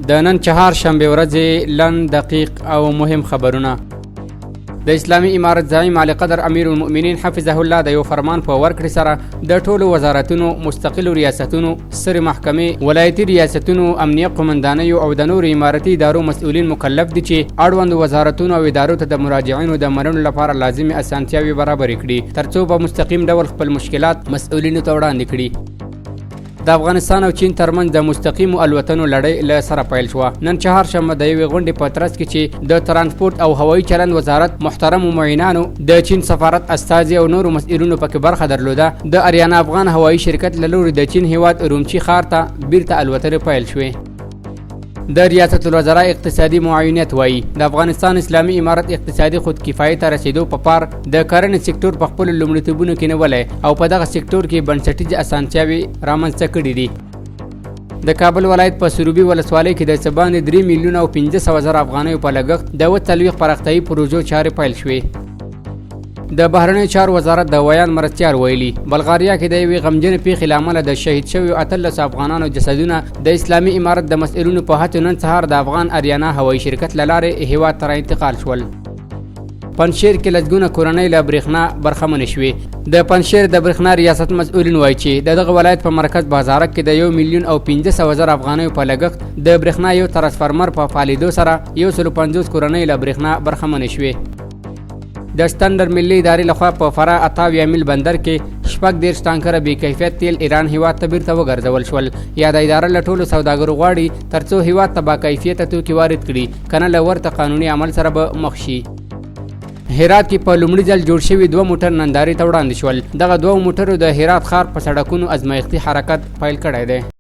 د نن چهارشنبه ورځې لنډ دقیق او مهم خبرونه. د اسلامي امارت زعیم اعلی قدر امیر المؤمنین حفظه الله د یو فرمان په ورکړې سره د ټولو وزارتونو، مستقلو ریاستونو، سترې محکمې، ولایتي ریاستونو، امنیه قومندانیو او د نورو امارتي ادارو مسؤلین مکلف دي چې اړوند وزارتونو او ادارو ته د مراجعینو د منلو لپاره لازمي اسانتیاوې برابرې کړي ترڅو په مستقیم ډول خپل مشکلات مسؤلینو ته وړاندې کړي. د افغانستان او چین ترمنځ د مستقیمو الوتنو لړۍ له سره پیل شوه. نن چهارشنبه د یوې غونډې په ترڅ کې چې د ترانسپورت او هوایي چلند وزارت محترمو معینانو، د چین سفارت استازي او نورو مسؤلینو پکې برخه درلوده، د اریانا افغان هوایي شرکت له لوري د چین هیواد رومچي ښار ته بیرته الوتنې پیل شوې. د ریاست الوزرا اقتصادي معاونیت وایي د افغانستان اسلامي امارت اقتصادي خودکفایۍ ته رسیدو په پار د کرنې سکتور په خپلو لومړیتوبونو کې نیولی او په دغه سکتور کې بنسټیزې اسانتیاوې رامنځته کړي دي. د کابل ولایت په سروبي ولسوالۍ کې د څه باندې 3 میلیونه او 500 زره افغانیو په لګښت د 40 پراختیایي پروژو چارې پیل شوې. د بهرنیو چارو وزارت د ویان مرستیال ویلي بلغاریا کې د یوې غمجنې پیښې له امله د شهید شویو 18 افغانانو جسدونه د اسلامي امارت د مسؤلینو په هڅو نن سهار د افغان اریانا هوایي شرکت له لارې هیواد ته انتقال شول. پنجشیر کې لسګونه کورنۍ له برېښنا برخمنې شوې. د پنجشیر د برېښنا ریاست مسؤلین وایي چې د دغه ولایت په مرکز بازارک کې د 1 میلیون او 500 زره افغانیو په لګښت د برېښنا یو ترانسفارمر په فعالېدو سره 150 کورنۍ له برېښنا برخمنې شوې. د ستندر ملي ادارې لخوا په فراه 28 میل بندر کې 14 ټانکره بې کیفیت تیل ایران هیواد ته بیرته وګرځول شول. یا د اداره له ټولو سوداګرو غواړي ترڅو هیواد ته با کیفیته توکي وارد کړي، کنه له ورته قانوني عمل سره به مخ شي. هرات کې په لومړي ځل جوړ شوي 2 موټر نندارې ته وړاندې شول. دغه 2 موټرو د هرات ښار په سړکونو ازمایښتي حرکت پیل کړی دی.